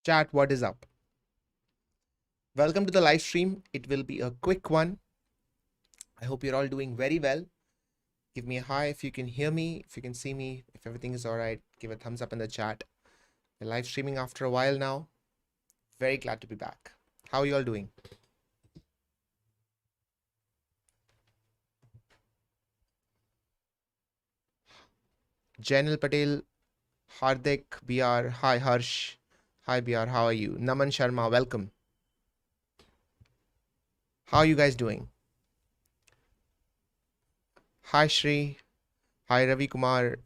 Chat, what is up? Welcome to the live stream. It will be a quick one. I hope you're all doing very well. Give me a hi if you can hear me, if you can see me, if everything is all right. Give a thumbs up in the chat. We're live streaming after a while now. Very glad to be back. How are you all doing? Janil Patel, Hardik, BR, hi Harsh. Hi BR, how are you? Naman Sharma, welcome. How are you guys doing? Hi Shri. Hi Ravi Kumar.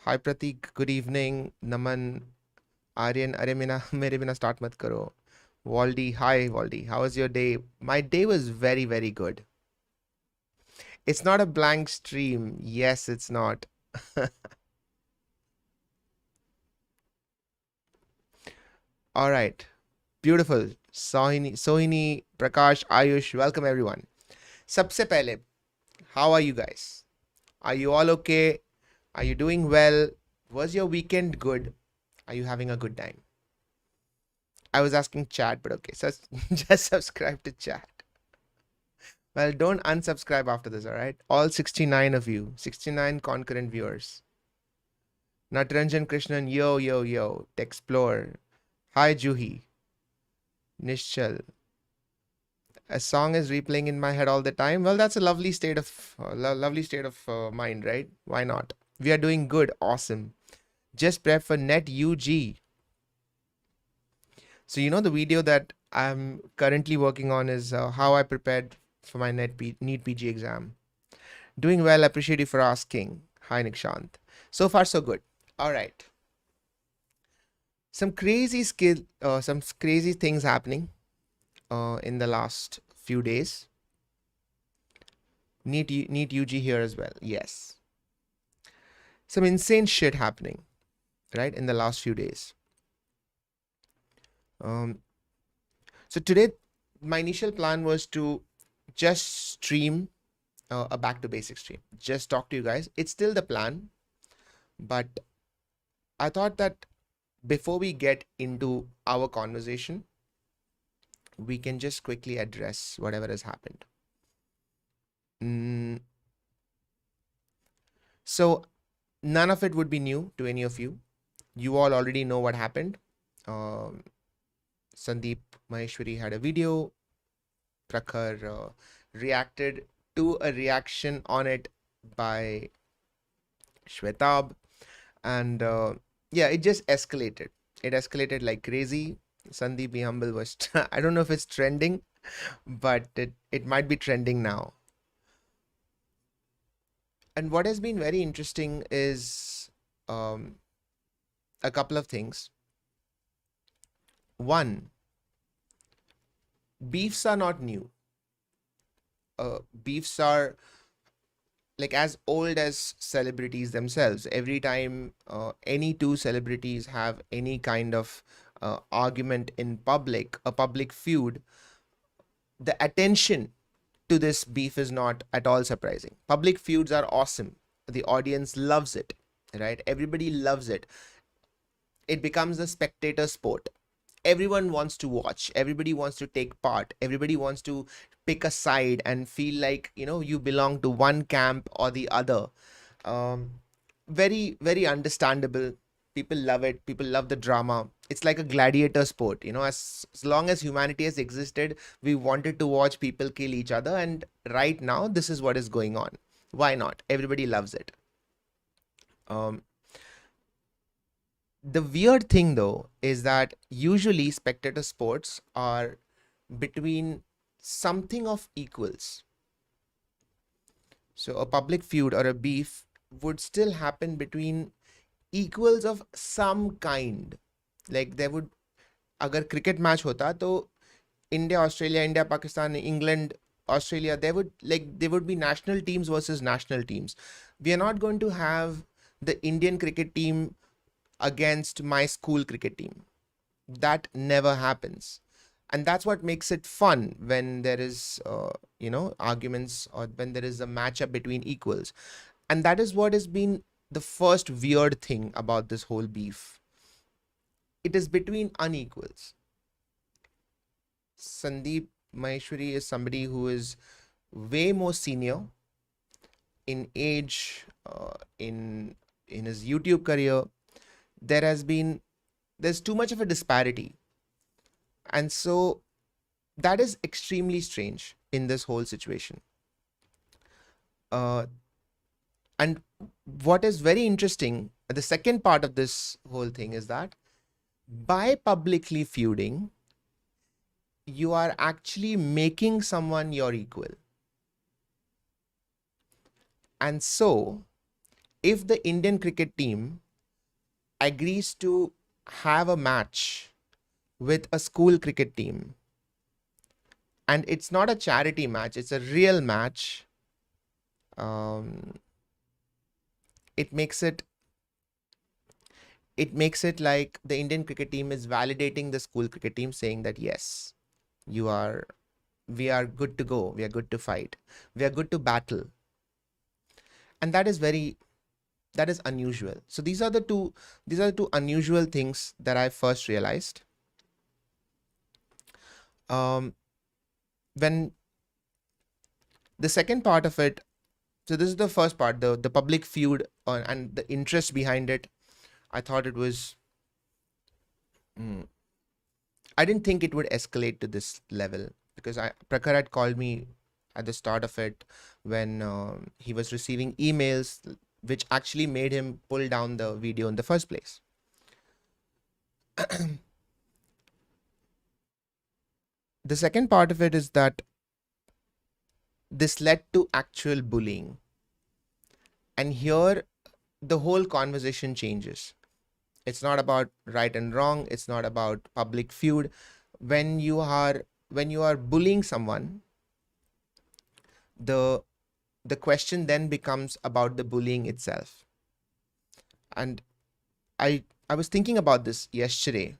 Hi Pratik, good evening. Naman, Aryan, अरे मेरे बिना start मत करो. Waldy, hi Waldy. How was your day? My day was very, very good. It's not a blank stream. Yes, it's not. All right. Beautiful. Sohini, Prakash, Ayush, welcome everyone. Sabse pehle, how are you guys? Are you all okay? Are you doing well? Was your weekend good? Are you having a good time? I was asking chat, but okay. So just subscribe to chat. Well, don't unsubscribe after this, all right? All 69 of you, 69 concurrent viewers. Natranjan Krishnan, yo. Texplore. Hi, Juhi. Nishchal. A song is replaying in my head all the time. Well, that's a lovely state of mind, right? Why not? We are doing good. Awesome. Just prep for NET UG. So, the video that I'm currently working on is how I prepared for my NET PG exam. Doing well. Appreciate you for asking. Hi, Nikshant. So far, so good. All right. Some crazy things happening in the last few days. NET UG here as well. Yes. Some insane shit happening, right, in the last few days. So today, my initial plan was to just stream a back to basics stream. Just talk to you guys. It's still the plan, but I thought that before we get into our conversation, we can just quickly address whatever has happened. So none of it would be new to any of you. You all already know what happened. Sandeep Maheshwari had a video. Prakhar reacted to a reaction on it by Shwetab. And yeah, it just escalated. It escalated like crazy. Sandeep Be Humble was, I don't know if it's trending, but it might be trending now. And what has been very interesting is a couple of things. One, beefs are not new. Beefs are like as old as celebrities themselves. Every time any two celebrities have any kind of argument in public, a public feud, the attention to this beef is not at all surprising. Public feuds are awesome. The audience loves it, right? Everybody loves it. It becomes a spectator sport. Everyone wants to watch. Everybody wants to take part. Everybody wants to pick a side and feel like, you belong to one camp or the other. Very, very understandable. People love it. People love the drama. It's like a gladiator sport. As long as humanity has existed, we wanted to watch people kill each other. And right now, this is what is going on. Why not? Everybody loves it. The weird thing, though, is that usually spectator sports are between something of equals. So a public feud or a beef would still happen between equals of some kind. Like there would, agar cricket match hota, to India, Australia, India, Pakistan, England, Australia, there would be national teams versus national teams. We are not going to have the Indian cricket team against my school cricket team. That never happens. And that's what makes it fun when there is, arguments or when there is a matchup between equals. And that is what has been the first weird thing about this whole beef. it is between unequals. Sandeep Maheshwari is somebody who is way more senior in age, in his YouTube career. There's too much of a disparity, and so that is extremely strange in this whole situation. And what is very interesting, the second part of this whole thing is that by publicly feuding, you are actually making someone your equal. And so, if the Indian cricket team agrees to have a match with a school cricket team, and it's not a charity match, it's a real match, it makes it like the Indian cricket team is validating the school cricket team, saying that yes, we are good to go, we are good to fight, we are good to battle. And that is unusual. So these are the two unusual things that I first realized. When the second part of it, so this is the first part, the public feud and the interest behind it. I thought it was, I didn't think it would escalate to this level, because Prakhar had called me at the start of it when he was receiving emails which actually made him pull down the video in the first place. The second part of it is that this led to actual bullying. And here the whole conversation changes. It's not about right and wrong. It's not about public feud. When you are bullying someone, the question then becomes about the bullying itself. And I was thinking about this yesterday,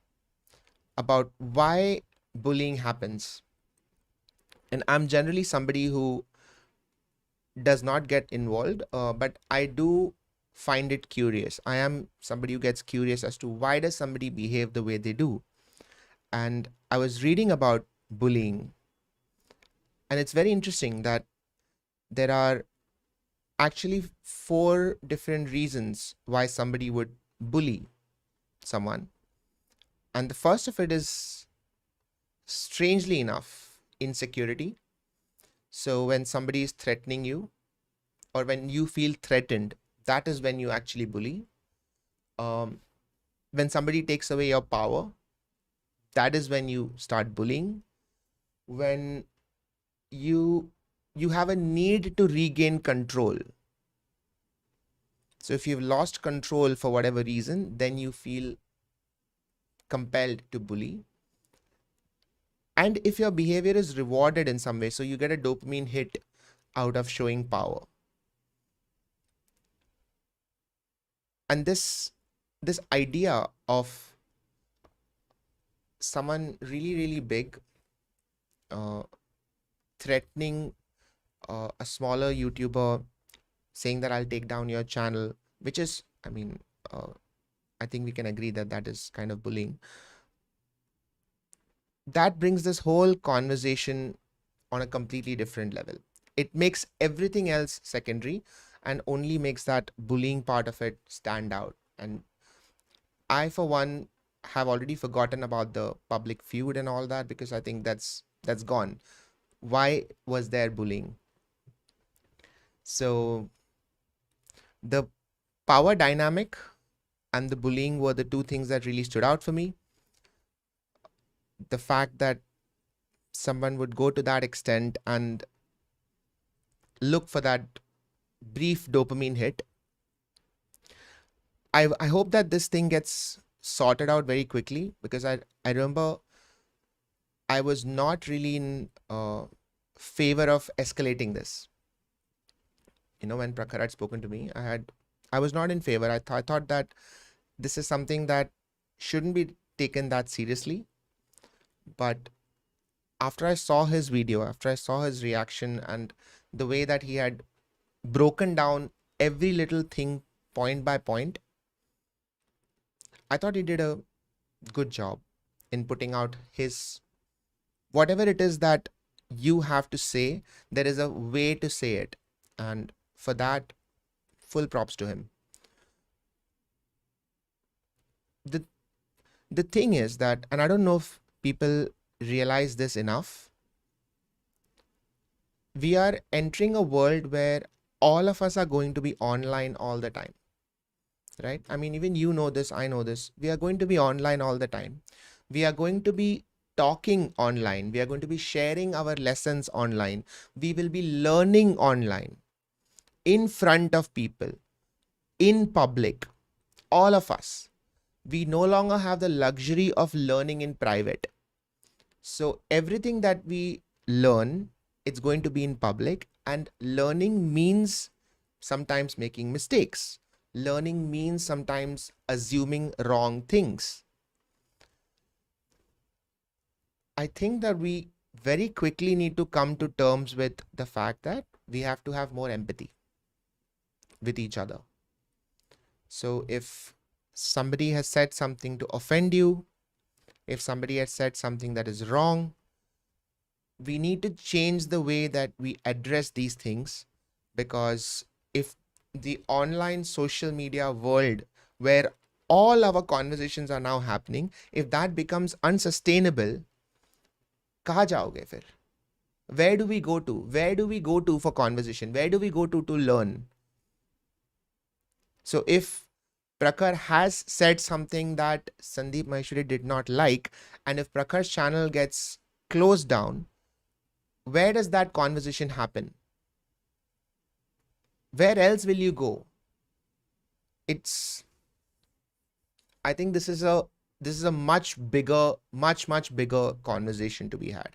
about why bullying happens. And I'm generally somebody who does not get involved, but I do find it curious. I am somebody who gets curious as to why does somebody behave the way they do. And I was reading about bullying, and it's very interesting that there are actually 4 different reasons why somebody would bully someone. And the first of it is, strangely enough, insecurity. So when somebody is threatening you, or when you feel threatened, that is when you actually bully. When somebody takes away your power, that is when you start bullying. When you have a need to regain control. So if you've lost control for whatever reason, then you feel compelled to bully. And if your behavior is rewarded in some way, so you get a dopamine hit out of showing power. And this idea of someone really, really big threatening a smaller YouTuber, saying that I'll take down your channel, which is, I think we can agree that that is kind of bullying. That brings this whole conversation on a completely different level. It makes everything else secondary and only makes that bullying part of it stand out. And I, for one, have already forgotten about the public feud and all that, because I think that's gone. Why was there bullying? So the power dynamic and the bullying were the 2 things that really stood out for me. The fact that someone would go to that extent and look for that brief dopamine hit. I hope that this thing gets sorted out very quickly, because I remember I was not really in favor of escalating this. When Prakhar had spoken to me, I was not in favor. I thought that this is something that shouldn't be taken that seriously. But after I saw his video, after I saw his reaction and the way that he had broken down every little thing point by point, I thought he did a good job in putting out his whatever it is that you have to say. There is a way to say it, and for that, full props to him. The the thing is that, and I don't know if people realize this enough, we are entering a world where all of us are going to be online all the time, right? I mean, even you know this, I know this. We are going to be online all the time. We are going to be talking online. We are going to be sharing our lessons online. We will be learning online in front of people, in public, all of us. We no longer have the luxury of learning in private. So everything that we learn, it's going to be in public, and learning means sometimes making mistakes. Learning means sometimes assuming wrong things. I think that we very quickly need to come to terms with the fact that we have to have more empathy with each other. So if somebody has said something to offend you, if somebody has said something that is wrong, we need to change the way that we address these things, because if the online social media world where all our conversations are now happening, if that becomes unsustainable, kaha jaoge fir? Where do we go to? Where do we go to for conversation? Where do we go to learn? So if Prakhar has said something that Sandeep Maheshwari did not like, and if Prakhar's channel gets closed down, where does that conversation happen? Where else will you go? I think this is a much bigger conversation to be had.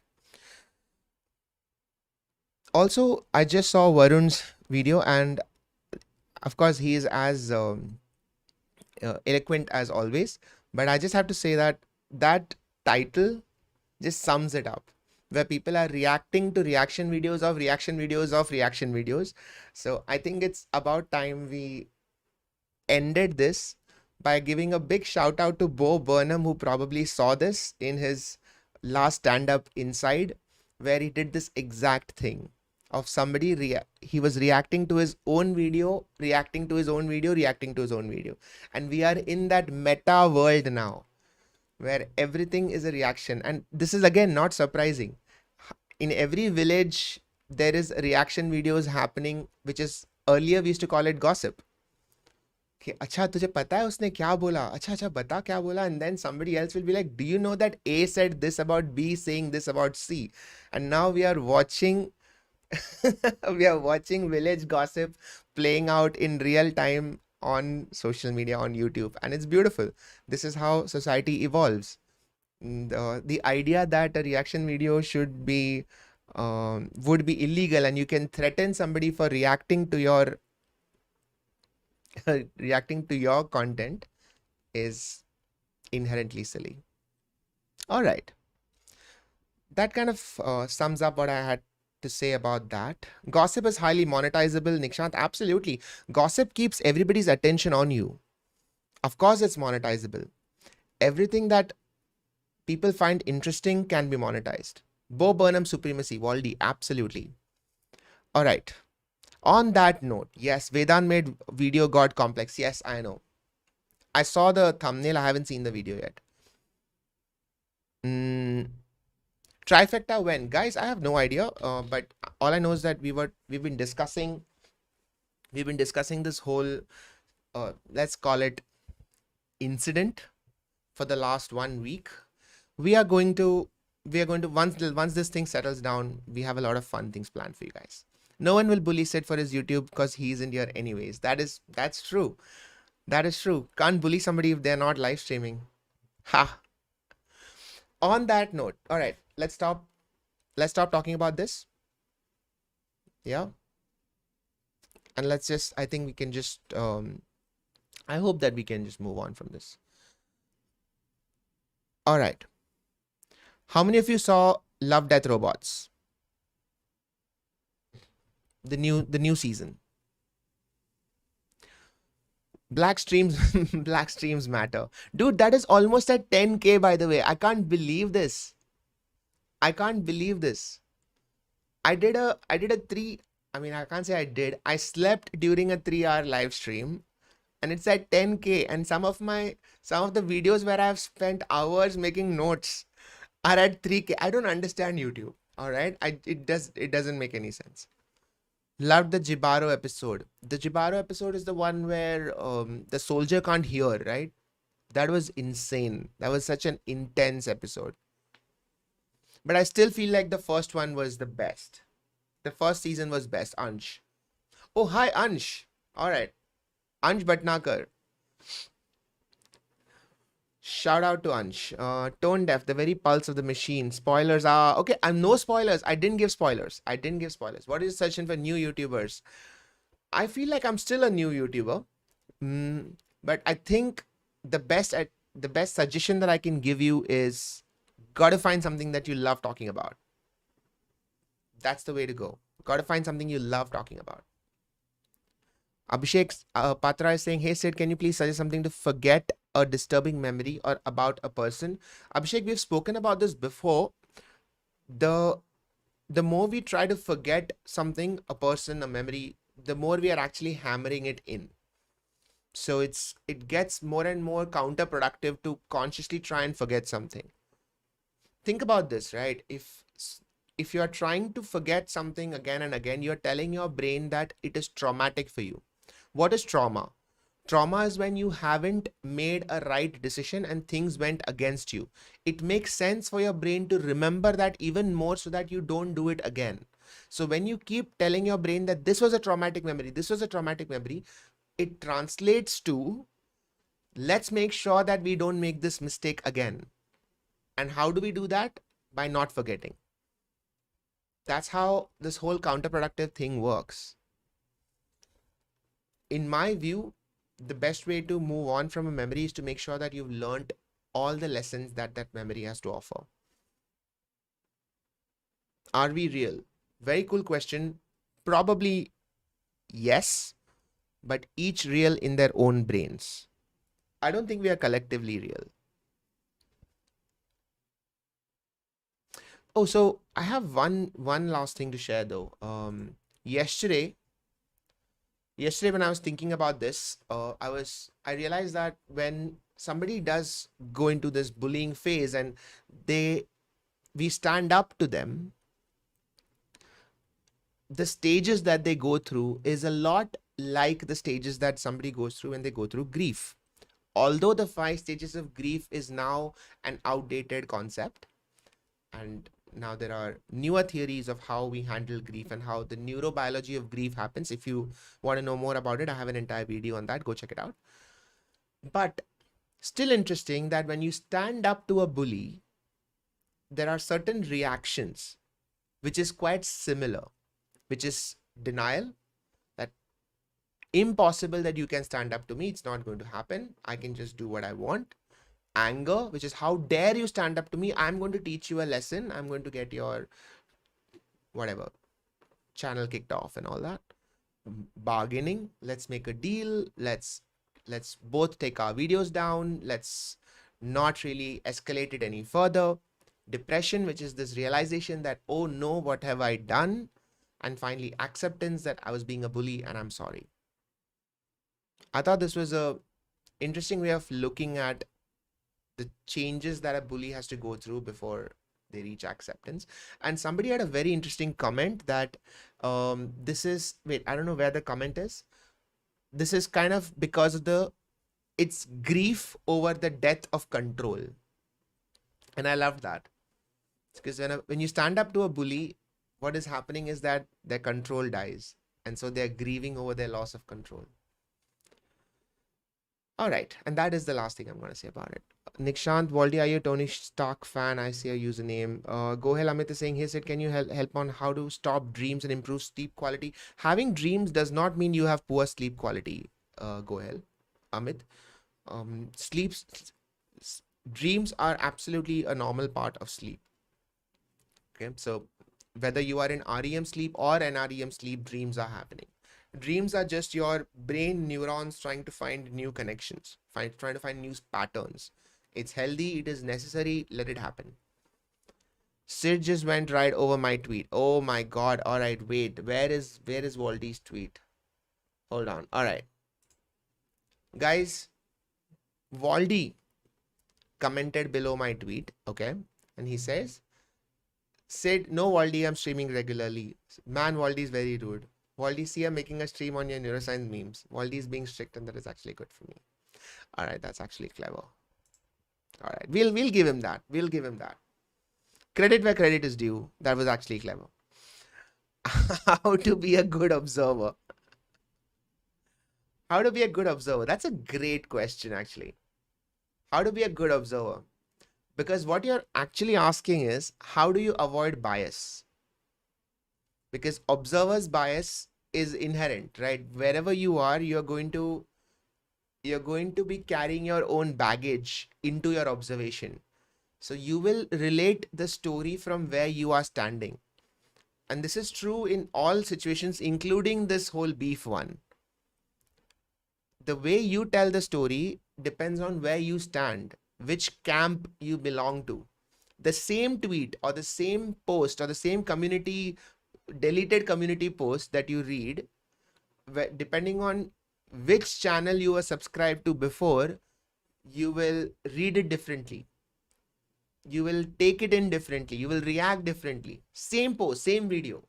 Also, I just saw Varun's video, and of course he is as eloquent as always, but I just have to say that that title just sums it up, where people are reacting to reaction videos of reaction videos of reaction videos. So I think it's about time we ended this by giving a big shout out to Bo Burnham, who probably saw this in his last stand-up Inside, where he did this exact thing of somebody he was reacting to his own video, reacting to his own video, reacting to his own video. And we are in that meta world now where everything is a reaction. And this is again not surprising. In every village, there is reaction videos happening, which is earlier we used to call it gossip. कि अच्छा तुझे पता है उसने क्या बोला, अच्छा अच्छा बता क्या बोला, and then somebody else will be like, do you know that A said this about B saying this about C? And now we are watching village gossip playing out in real time on social media, on YouTube, and it's beautiful. This is how society evolves. The idea that a reaction video should be would be illegal, and you can threaten somebody for reacting to your content is inherently silly. All right, that kind of sums up what I had to say about that. Gossip is highly monetizable, Nikshant. Absolutely. Gossip keeps everybody's attention on you. Of course, it's monetizable. Everything that people find interesting can be monetized. Bo Burnham supremacy, Waldy, absolutely. All right. On that note, yes, Vedant made video got complex. Yes, I know. I saw the thumbnail. I haven't seen the video yet. Trifecta when? Guys, I have no idea. But all I know is that we've been discussing this whole let's call it incident for the last 1 week. We are going to once this thing settles down, we have a lot of fun things planned for you guys. No one will bully Sid for his YouTube because he's in here anyways. That's true. That is true. Can't bully somebody if they're not live streaming. Ha. On that note, all right, let's stop talking about this. Yeah. And I think we can just I hope that we can just move on from this. All right. How many of you saw Love, Death, Robots? The new season. Black streams, black streams matter. Dude, that is almost at 10K, by the way. I can't believe this. I can't believe this. I did a three, I mean, I can't say I did. I slept during a 3 hour live stream and it's at 10K. And some of the videos where I've spent hours making notes are at 3K. I don't understand YouTube. All right. It doesn't make any sense. Loved the Jibaro episode. The Jibaro episode is the one where the soldier can't hear, right? That was insane. That was such an intense episode. But I still feel like the first one was the best. The first season was best. Ansh. Oh, hi, Ansh. All right. Ansh Bhatnagar. Shout out to Ansh. Tone deaf, the very pulse of the machine. Spoilers are okay. I'm no spoilers. I didn't give spoilers. What is searching for new YouTubers? I feel like I'm still a new YouTuber, but I think the best suggestion that I can give you is gotta find something that you love talking about. That's the way to go. Gotta find something you love talking about. Abhishek Patra is saying, hey Sid, can you please suggest something to forget a disturbing memory or about a person? Abhishek, we've spoken about this before. The more we try to forget something, a person, a memory, the more we are actually hammering it in. So it gets more and more counterproductive to consciously try and forget something. Think about this, right? If you are trying to forget something again and again, you're telling your brain that it is traumatic for you. What is trauma? Trauma is when you haven't made a right decision and things went against you. It makes sense for your brain to remember that even more so that you don't do it again. So when you keep telling your brain that this was a traumatic memory, it translates to, let's make sure that we don't make this mistake again. And how do we do that? By not forgetting. That's how this whole counterproductive thing works. In my view, the best way to move on from a memory is to make sure that you've learned all the lessons that that memory has to offer. Are we real? Very cool question. Probably yes, but each real in their own brains. I don't think we are collectively real. Oh, so I have one last thing to share though. Yesterday when I was thinking about this, I realized that when somebody does go into this bullying phase and we stand up to them, the stages that they go through is a lot like the stages that somebody goes through when they go through grief. Although the 5 stages of grief is now an outdated concept, and now there are newer theories of how we handle grief and how the neurobiology of grief happens. If you want to know more about it, I have an entire video on that. Go check it out. But still interesting that when you stand up to a bully, there are certain reactions which is quite similar, which is denial, that impossible that you can stand up to me. It's not going to happen. I can just do what I want. Anger, which is how dare you stand up to me? I'm going to teach you a lesson. I'm going to get your whatever channel kicked off and all that. Bargaining, let's make a deal. Let's both take our videos down. Let's not really escalate it any further. Depression, which is this realization that, oh no, what have I done? And finally, acceptance that I was being a bully and I'm sorry. I thought this was a interesting way of looking at the changes that a bully has to go through before they reach acceptance. And somebody had a very interesting comment that this is, wait, I don't know where the comment is. This is kind of because of it's grief over the death of control. And I love that. Because when you stand up to a bully, what is happening is that their control dies. And so they're grieving over their loss of control. All right. And that is the last thing I'm going to say about it. Nikshant Waldi, are you a Tony Stark fan? I see a username. Gohel Amit is saying, hey Sid, can you help on how to stop dreams and improve sleep quality? Having dreams does not mean you have poor sleep quality, Gohel Amit. Dreams are absolutely a normal part of sleep. Okay, so whether you are in REM sleep or NREM sleep, dreams are happening. Dreams are just your brain neurons trying to find new connections, trying to find new patterns. It's healthy, it is necessary, let it happen. Sid just went right over my tweet. Oh my god. Alright, wait. Where is Waldy's tweet? Hold on. Alright. Guys, Waldy commented below my tweet, okay? And he says, Sid, no Waldy, I'm streaming regularly. Man, Waldy is very rude. Waldy, see, I'm making a stream on your neuroscience memes. Waldy is being strict and that is actually good for me. Alright, that's actually clever. Alright, we'll give him that. We'll give him that. Credit where credit is due. That was actually clever. How to be a good observer? How to be a good observer? That's a great question, actually. How to be a good observer? Because what you're actually asking is, how do you avoid bias? Because observer's bias is inherent, right? Wherever you are, you're going to be carrying your own baggage into your observation. So you will relate the story from where you are standing. And this is true in all situations, including this whole beef one. The way you tell the story depends on where you stand, which camp you belong to. The same tweet or the same post or the same deleted community post that you read, depending on which channel you were subscribed to before, you will read it differently. You will take it in differently. You will react differently. Same post, same video.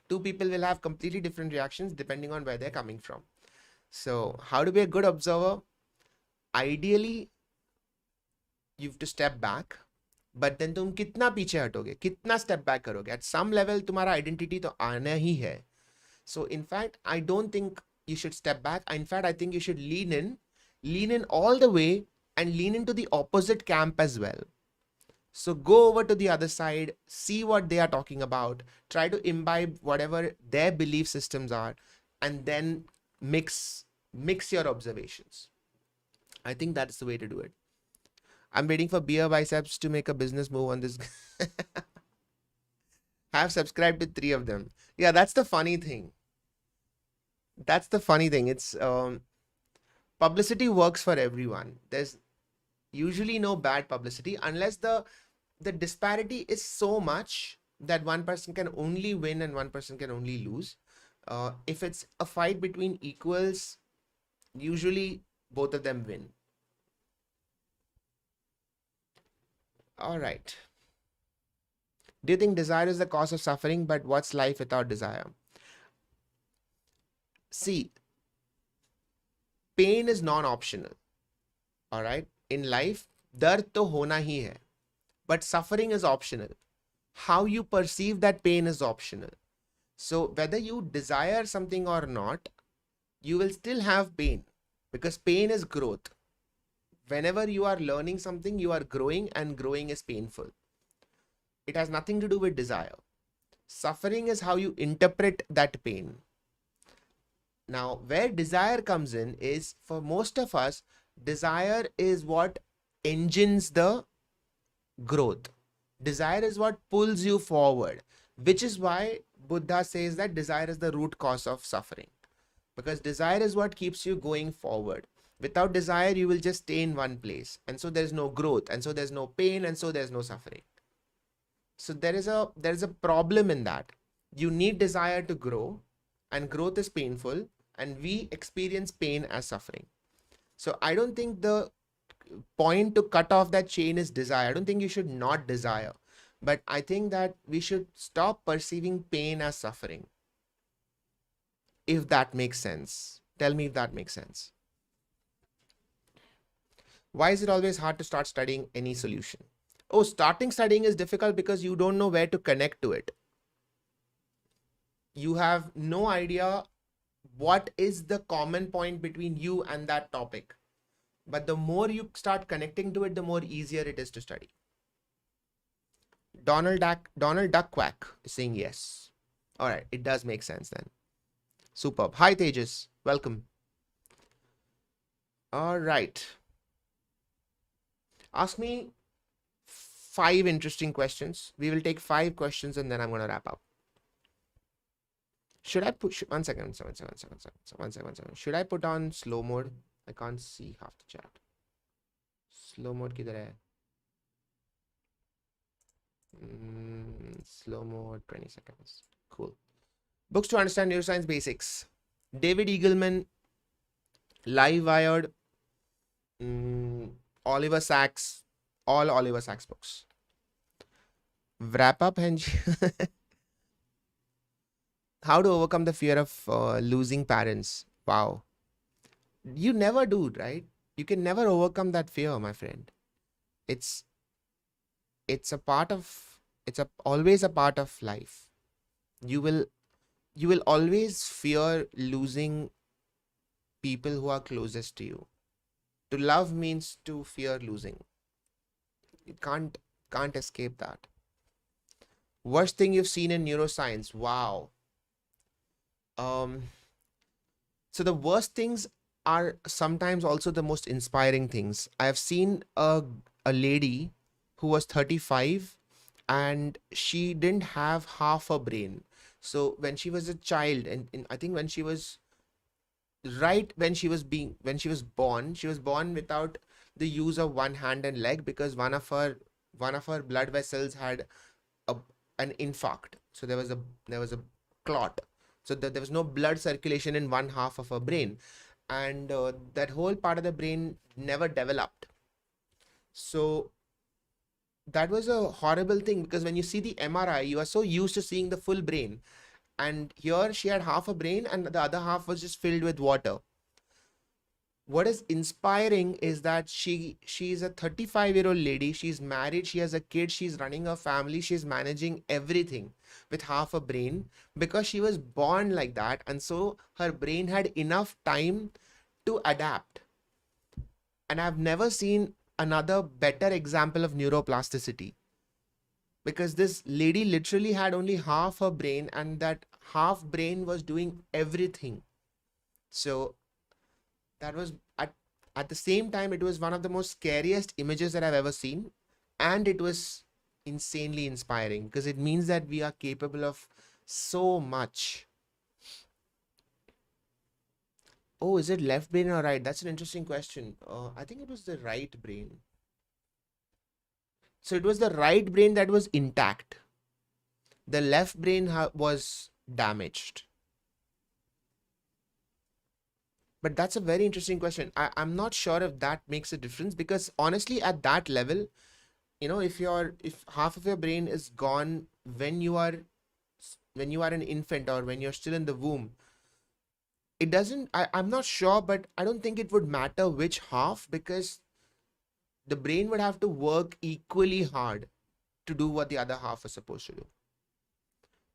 Two people will have completely different reactions depending on where they're coming from. So how to be a good observer? Ideally, you have to step back. But then तुम कितना पीछे हटोगे, कितना step back करोगे? At some level, तुम्हारा identity तो आना ही है. So in fact, I don't think you should step back. In fact, I think you should lean in all the way and lean into the opposite camp as well. So go over to the other side, see what they are talking about, try to imbibe whatever their belief systems are, and then mix your observations. I think that's the way to do it. I'm waiting for Beer Biceps to make a business move on this. Have subscribed to 3 of them. Yeah, that's the funny thing. It's publicity works for everyone. There's usually no bad publicity unless the disparity is so much that one person can only win and one person can only lose. If it's a fight between equals, usually both of them win. All right. Do you think desire is the cause of suffering? But what's life without desire? See, pain is non-optional. All right. In life, dard to hona hi hai. But suffering is optional. How you perceive that pain is optional. So whether you desire something or not, you will still have pain because pain is growth. Whenever you are learning something, you are growing and growing is painful. It has nothing to do with desire. Suffering is how you interpret that pain. Now, where desire comes in is, for most of us, desire is what engines the growth. Desire is what pulls you forward, which is why Buddha says that desire is the root cause of suffering. Because desire is what keeps you going forward. Without desire, you will just stay in one place. And so there's no growth. And so there's no pain. And so there's no suffering. So there is a problem in that. You need desire to grow. And growth is painful. And we experience pain as suffering. So I don't think the point to cut off that chain is desire. I don't think you should not desire. But I think that we should stop perceiving pain as suffering. If that makes sense. Tell me if that makes sense. Why is it always hard to start studying any solution? Oh, starting studying is difficult because you don't know where to connect to it. You have no idea what is the common point between you and that topic. But the more you start connecting to it, the more easier it is to study. Donald Duck Quack is saying yes. All right, it does make sense then. Superb. Hi Tejas, welcome. All right. Ask me 5 interesting questions. We will take 5 questions and then I'm going to wrap up. Should I push? One second, one second. Should I put on slow mode? I can't see half the chat. Slow mode किधर है? Slow mode, 20 seconds. Cool. Books to understand neuroscience basics. David Eagleman, Live Wired, Oliver Sacks, all Oliver Sacks books. Wrap up and how to overcome the fear of losing parents. Wow. You never do, right? You can never overcome that fear, my friend. It's always a part of life. You will always fear losing people who are closest to you. To love means to fear losing. You can't escape that. Worst thing you've seen in neuroscience. Wow. So the worst things are sometimes also the most inspiring things. I have seen a lady who was 35 and she didn't have half a brain. So when she was a child, and I think when she was born, she was born without the use of one hand and leg because one of her blood vessels had an infarct. So there was a clot. So there was no blood circulation in one half of her brain, and that whole part of the brain never developed. So that was a horrible thing because when you see the MRI, you are so used to seeing the full brain. And here she had half a brain and the other half was just filled with water. What is inspiring is that she's a 35-year-old lady. She's married. She has a kid. She's running a family. She's managing everything with half a brain because she was born like that. And so her brain had enough time to adapt. And I've never seen another better example of neuroplasticity, because this lady literally had only half her brain and that half brain was doing everything. So that was at the same time, it was one of the most scariest images that I've ever seen. And it was insanely inspiring because it means that we are capable of so much. Oh, is it left brain or right? That's an interesting question. I think it was the right brain. So it was the right brain that was intact. The left brain was damaged. But that's a very interesting question. I'm not sure if that makes a difference because honestly, at that level, if half of your brain is gone when you are an infant or when you're still in the womb, it doesn't, I'm not sure, but I don't think it would matter which half because the brain would have to work equally hard to do what the other half is supposed to do.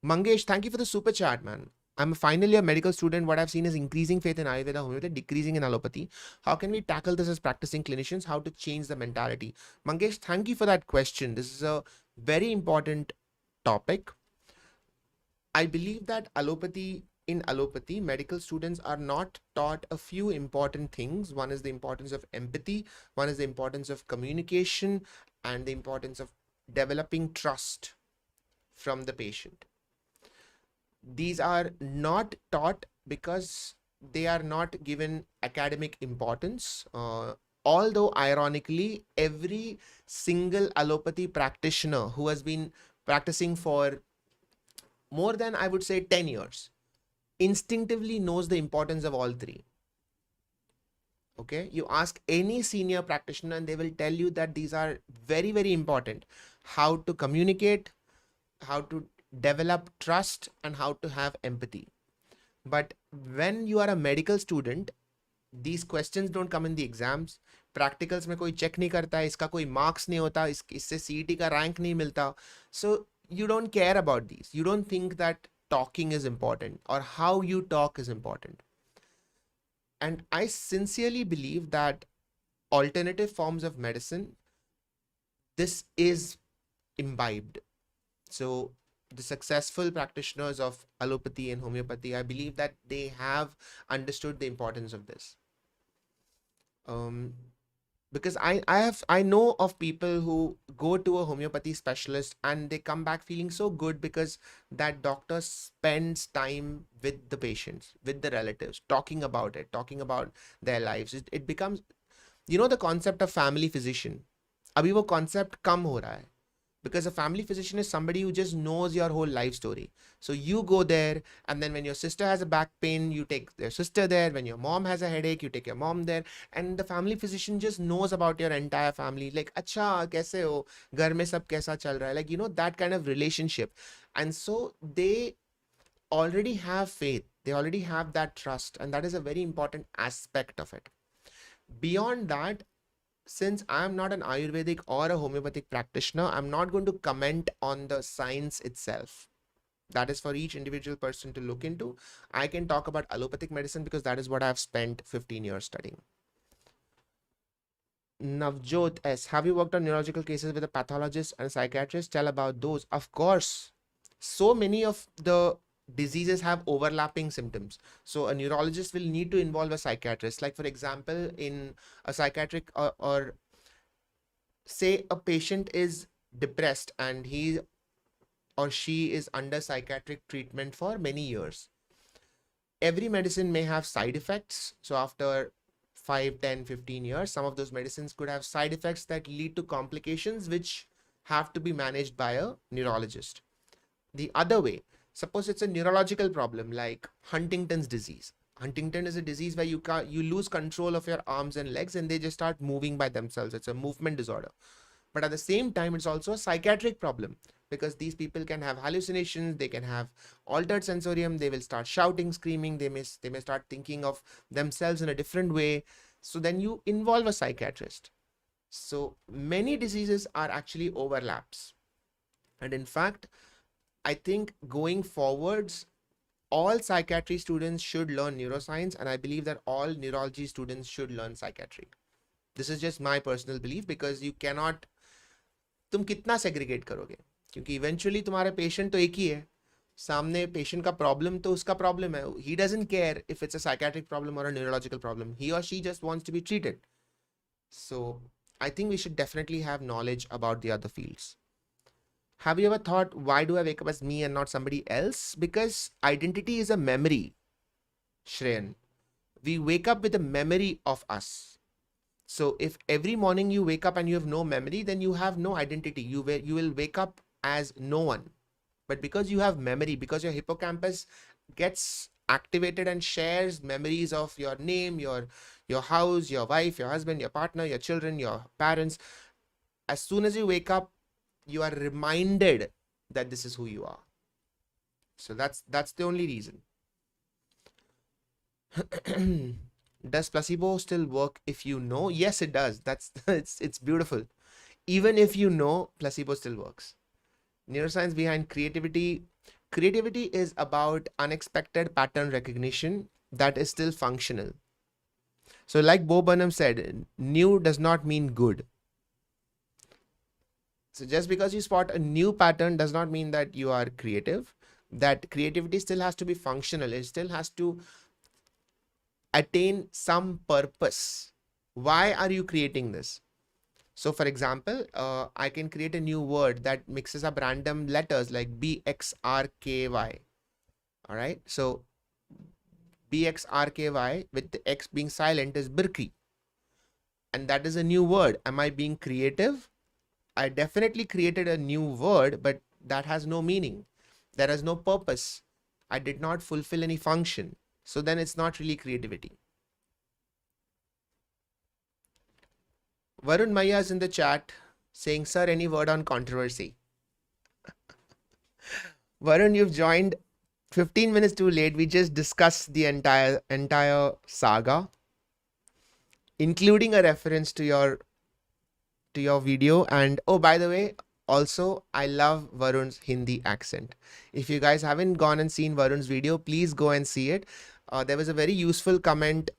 Mangesh, thank you for the super chat, man. I'm finally a medical student. What I've seen is increasing faith in Ayurveda, homeopathy, decreasing in allopathy. How can we tackle this as practicing clinicians? How to change the mentality? Mangesh, thank you for that question. This is a very important topic. I believe that in allopathy, medical students are not taught a few important things. One is the importance of empathy. One is the importance of communication and the importance of developing trust from the patient. These are not taught because they are not given academic importance. Although ironically, every single allopathy practitioner who has been practicing for more than, I would say, 10 years, instinctively knows the importance of all three. Okay, you ask any senior practitioner and they will tell you that these are very, very important. How to communicate, how to develop trust, and how to have empathy. But when you are a medical student, these questions don't come in the exams. Practicals में कोई check नहीं करता है, इसका कोई marks नहीं होता, इससे CET का rank नहीं मिलता. So you don't care about these. You don't think that talking is important or how you talk is important. And I sincerely believe that alternative forms of medicine, this is imbibed. So the successful practitioners of allopathy and homeopathy, I believe that they have understood the importance of this. Because I know of people who go to a homeopathy specialist and they come back feeling so good because that doctor spends time with the patients, with the relatives, talking about it, talking about their lives. It becomes, you know, the concept of family physician. अभी वो concept कम हो रहा है, because a family physician is somebody who just knows your whole life story. So you go there, and then when your sister has a back pain, you take your sister there. When your mom has a headache, you take your mom there. And the family physician just knows about your entire family. Like, अच्छा कैसे हो, घर में सब कैसा चल रहा है, like, you know, that kind of relationship. And so they already have faith, they already have that trust, and that is a very important aspect of it. Beyond that, since I'm not an Ayurvedic or a homeopathic practitioner, I'm not going to comment on the science itself. That is for each individual person to look into. I can talk about allopathic medicine because that is what I've spent 15 years studying. Navjot S. Have you worked on neurological cases with a pathologist and a psychiatrist? Tell about those. Of course. So many of the diseases have overlapping symptoms. So a neurologist will need to involve a psychiatrist. Like, for example, in a psychiatric or say a patient is depressed and he or she is under psychiatric treatment for many years. Every medicine may have side effects. So after 5, 10, 15 years, some of those medicines could have side effects that lead to complications which have to be managed by a neurologist. The other way, suppose it's a neurological problem like Huntington's disease. Huntington is a disease where you lose control of your arms and legs and they just start moving by themselves. It's a movement disorder. But at the same time, it's also a psychiatric problem because these people can have hallucinations, they can have altered sensorium, they will start shouting, screaming, they may start thinking of themselves in a different way. So then you involve a psychiatrist. So many diseases are actually overlaps. And in fact, I think going forwards, all psychiatry students should learn neuroscience, and I believe that all neurology students should learn psychiatry. This is just my personal belief because you cannot, तुम कितना segregate करोगे, क्योंकि eventually तुम्हारा patient तो एक ही है, सामने patient का problem तो उसका problem है. He doesn't care if it's a psychiatric problem or a neurological problem. He or she just wants to be treated. So I think we should definitely have knowledge about the other fields. Have you ever thought, why do I wake up as me and not somebody else? Because identity is a memory, Shreyan. We wake up with a memory of us. So if every morning you wake up and you have no memory, then you have no identity. You will wake up as no one. But because you have memory, because your hippocampus gets activated and shares memories of your name, your house, your wife, your husband, your partner, your children, your parents, as soon as you wake up, you are reminded that this is who you are. So that's the only reason. Does placebo still work if you know? Yes, it does. It's beautiful. Even if you know, placebo still works. Neuroscience behind creativity. Creativity is about unexpected pattern recognition that is still functional. So like Bo Burnham said, new does not mean good. So just because you spot a new pattern does not mean that you are creative. That creativity still has to be functional. It still has to attain some purpose. Why are you creating this? So for example, I can create a new word that mixes up random letters like BXRKY. All right. So BXRKY with the X being silent is Birki. And that is a new word. Am I being creative? I definitely created a new word, but that has no meaning. There is no purpose. I did not fulfill any function. So then it's not really creativity. Varun Maya is in the chat saying, sir, any word on controversy? Varun, you've joined 15 minutes too late. We just discussed the entire saga, including a reference to your video. And oh, by the way, also I love Varun's Hindi accent. If you guys haven't gone and seen Varun's video, please go and see it. There was a very useful comment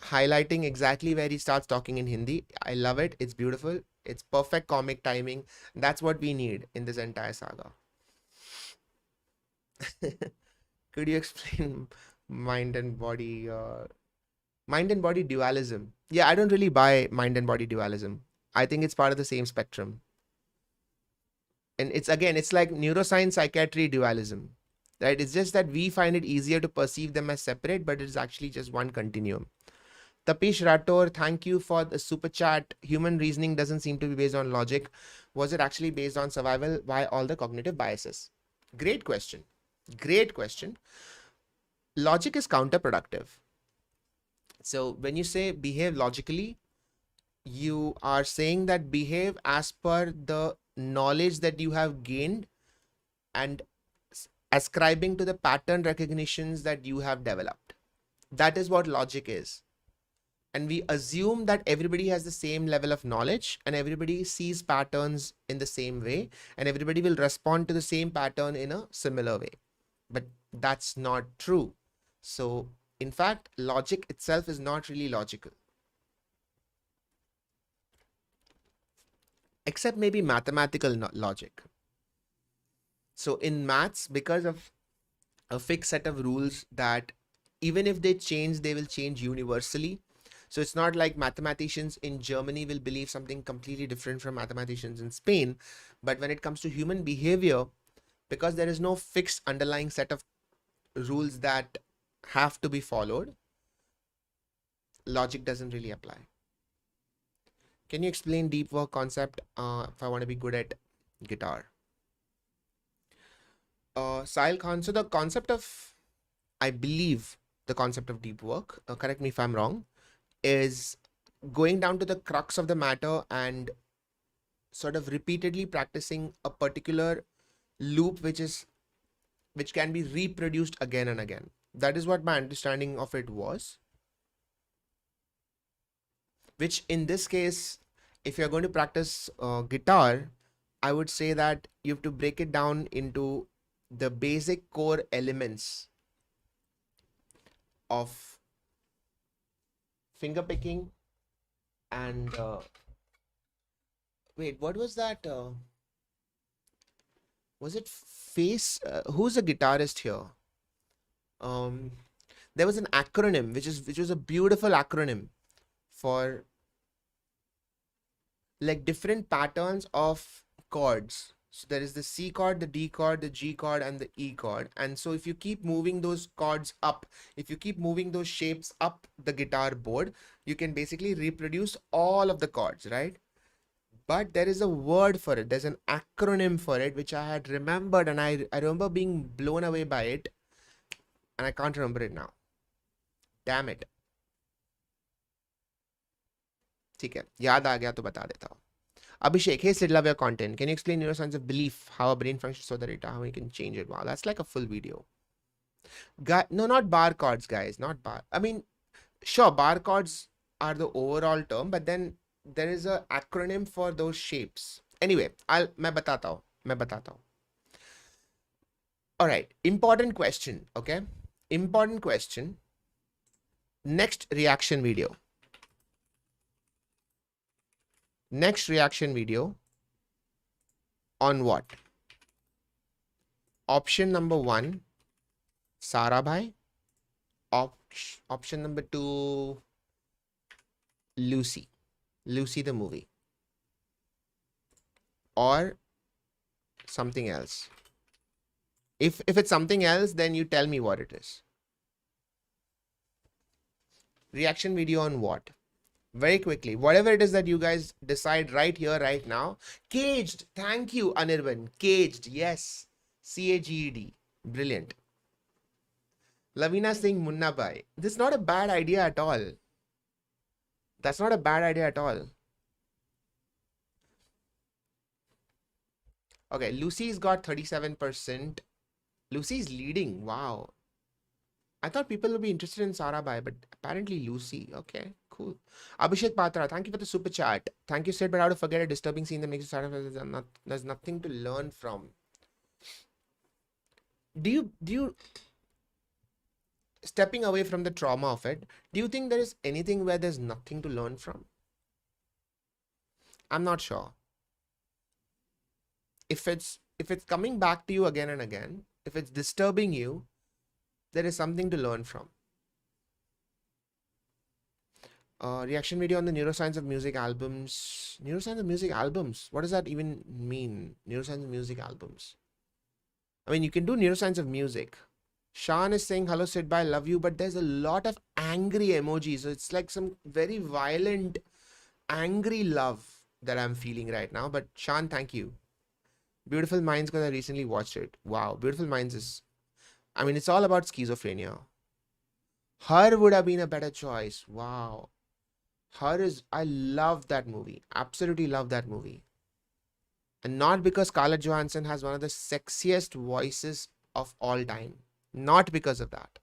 highlighting exactly where he starts talking in Hindi. I love it. It's beautiful. It's perfect comic timing. That's what we need in this entire saga. Could you explain mind and body? Mind and body dualism. Yeah, I don't really buy mind and body dualism. I think it's part of the same spectrum. And it's like neuroscience psychiatry dualism, right? It's just that we find it easier to perceive them as separate, but it's actually just one continuum. Tapish Rator, thank you for the super chat. Human reasoning doesn't seem to be based on logic. Was it actually based on survival? Why all the cognitive biases? Great question. Great question. Logic is counterproductive. So when you say behave logically, you are saying that behave as per the knowledge that you have gained and ascribing to the pattern recognitions that you have developed. That is what logic is. And we assume that everybody has the same level of knowledge and everybody sees patterns in the same way and everybody will respond to the same pattern in a similar way. But that's not true. So in fact, logic itself is not really logical. Except maybe mathematical logic. So in maths, because of a fixed set of rules that even if they change, they will change universally. So it's not like mathematicians in Germany will believe something completely different from mathematicians in Spain. But when it comes to human behavior, because there is no fixed underlying set of rules that have to be followed, logic doesn't really apply. Can you explain deep work concept if I want to be good at guitar? Sahil Khan, so the concept of, I believe the concept of deep work, correct me if I'm wrong, is going down to the crux of the matter and sort of repeatedly practicing a particular loop which can be reproduced again and again. That is what my understanding of it was. Which in this case, if you're going to practice guitar, I would say that you have to break it down into the basic core elements of finger picking and wait, what was that? Was it face? Who's a guitarist here? There was an acronym which was a beautiful acronym for like different patterns of chords. So there is the C chord, the D chord, the G chord, and the E chord. And so if you keep moving those chords up, if you keep moving those shapes up the guitar board, you can basically reproduce all of the chords, right? But there is a word for it. There's an acronym for it, which I had remembered, and I remember being blown away by it, and I can't remember it now. Damn it. ठीक है, याद आ गया तो बता देता हूँ. Abhishek, hey Sid, love your content. Can you explain neuroscience of belief, how a brain functions so that it, how we can change it? Wow, that's like a full video. No, not bar chords, guys. Not bar. I mean, sure, bar chords are the overall term, but then there is a acronym for those shapes. Anyway, मैं बताता हूँ. All right, important question. Okay, important question. Next reaction video. Next reaction video on what? Option number 1, Sarabhai. Option number 2, Lucy. Lucy the movie. Or something else. If it's something else, then you tell me what it is. Reaction video on what? Very quickly, whatever it is that you guys decide right here, right now. Caged. Thank you, Anirban. Caged. Yes. CAGED. Brilliant. Lavina saying Munna Bhai. This is not a bad idea at all. That's not a bad idea at all. Okay, Lucy's got 37%. Lucy's leading. Wow. I thought people would be interested in Sarabhai, but apparently Lucy. Okay, cool. Abhishek Patra, thank you for the super chat. Thank you, Sid, but how to forget a disturbing scene that makes you start off, there's nothing to learn from. Do you stepping away from the trauma of it, do you think there is anything where there's nothing to learn from? I'm not sure. If it's coming back to you again and again, if it's disturbing you, there is something to learn from. Reaction video on the neuroscience of music albums. Neuroscience of music albums. What does that even mean? Neuroscience of music albums. I mean, you can do neuroscience of music. Sean is saying, hello, Sid, bye, love you. But there's a lot of angry emojis. So it's like some very violent, angry love that I'm feeling right now. But Sean, thank you. Beautiful Minds, because I recently watched it. Wow. Beautiful Minds is, I mean, it's all about schizophrenia. Her would have been a better choice. Wow. Her is, I love that movie. Absolutely love that movie. And not because Scarlett Johansson has one of the sexiest voices of all time. Not because of that.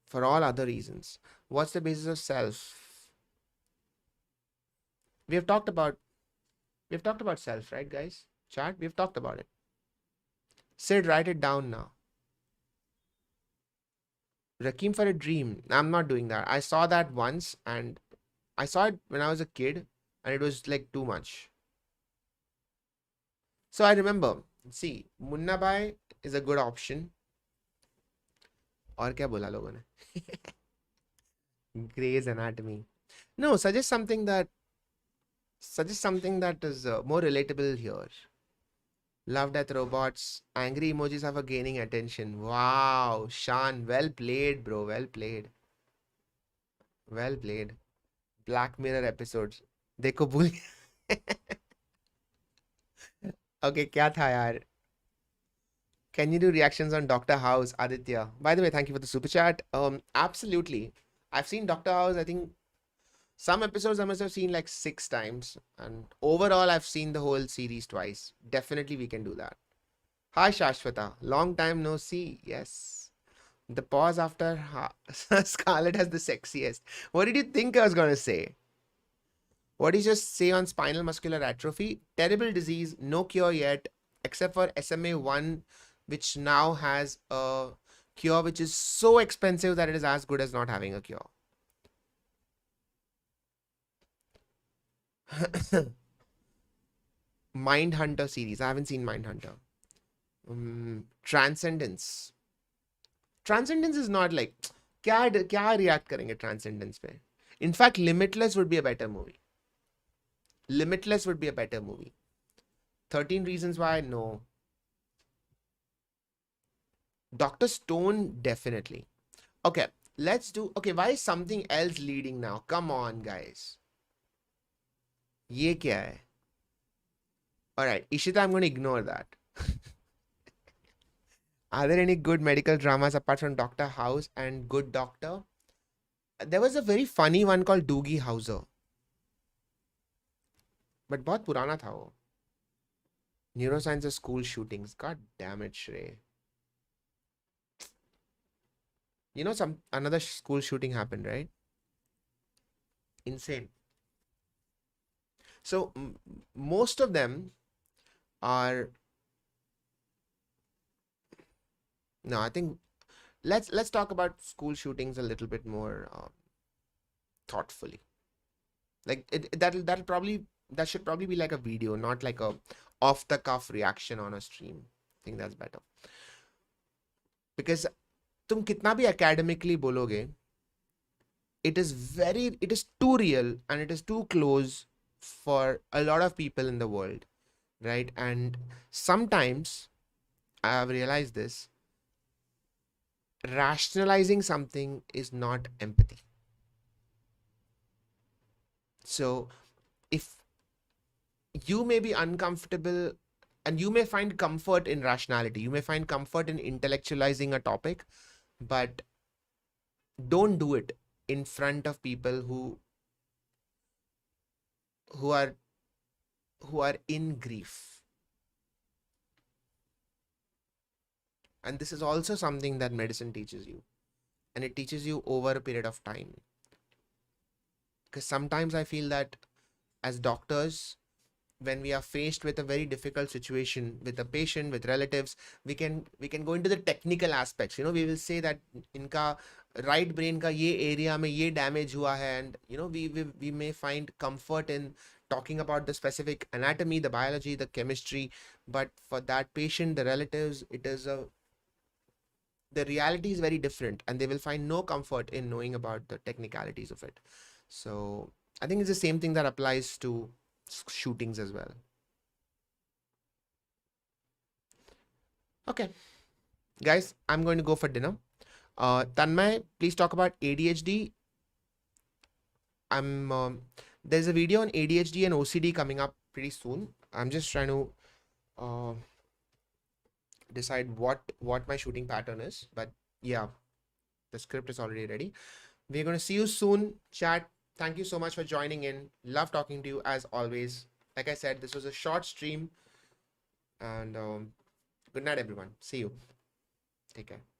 For all other reasons. What's the basis of self? We've talked about self, right, guys? Chat, we've talked about it. Sid, write it down now. Rakim for a dream. I'm not doing that. I saw that once and I saw it when I was a kid and it was like too much. So I remember, see, Munna Bhai is a good option. और क्या बोला लोगों ने? Grey's Anatomy. No, suggest something that is more relatable here. Love, Death, Robots. Angry emojis are for gaining attention. Wow, Shan, well played, bro. Well played. Well played. Black Mirror episodes. देखो भूल Okay, क्या था यार? Can you do reactions on Doctor House, Aditya? By the way, thank you for the super chat. Absolutely. I've seen Doctor House, I think some episodes I must have seen like 6 times. And overall, I've seen the whole series twice. Definitely we can do that. Hi, Shashwata. Long time no see. Yes. The pause after Scarlett has the sexiest. What did you think I was going to say? What did you just say on spinal muscular atrophy? Terrible disease, no cure yet, except for SMA1, which now has a cure which is so expensive that it is as good as not having a cure. Mindhunter series. I haven't seen Mindhunter. Transcendence. Transcendence is not like, क्या react करेंगे Transcendence पे? In fact, Limitless would be a better movie. Limitless would be a better movie. 13 Reasons Why, no. Dr. Stone, definitely. Okay, let's do, okay, why is something else leading now? Come on, guys. ये क्या है? Alright, Ishita, I'm going to ignore that. Are there any good medical dramas apart from Doctor House and Good Doctor? There was a very funny one called Doogie Howser. But बहुत पुराना था वो. Neuroscience of school shootings. God damn it, Shrey. You know, another school shooting happened, right? Insane. So most of them are. No, I think let's talk about school shootings a little bit more thoughtfully. Like that should probably be like a video, not like a off the cuff reaction on a stream. I think that's better. Because तुम कितना भी academically बोलोगे, it is too real and it is too close for a lot of people in the world, right? And sometimes I have realized this, rationalizing something is not empathy. So if you may be uncomfortable and you may find comfort in rationality, you may find comfort in intellectualizing a topic, but don't do it in front of people who are in grief. And this is also something that medicine teaches you, and it teaches you over a period of time. Because sometimes I feel that as doctors, when we are faced with a very difficult situation with a patient, with relatives, we can go into the technical aspects. You know, we will say that इनका right brain का ये area में ये damage हुआ है, and you know, we may find comfort in talking about the specific anatomy, the biology, the chemistry, but for that patient, the relatives, it is a the reality is very different, and they will find no comfort in knowing about the technicalities of it. So I think it's the same thing that applies to shootings as well. Okay, guys, I'm going to go for dinner. Tanmay, please talk about ADHD. There's a video on ADHD and OCD coming up pretty soon. I'm just trying to decide what my shooting pattern is, but yeah, the script is already ready. We're going to see you soon, chat. Thank you so much for joining in. Love talking to you as always. Like I said, this was a short stream, and good night, everyone. See you. Take care.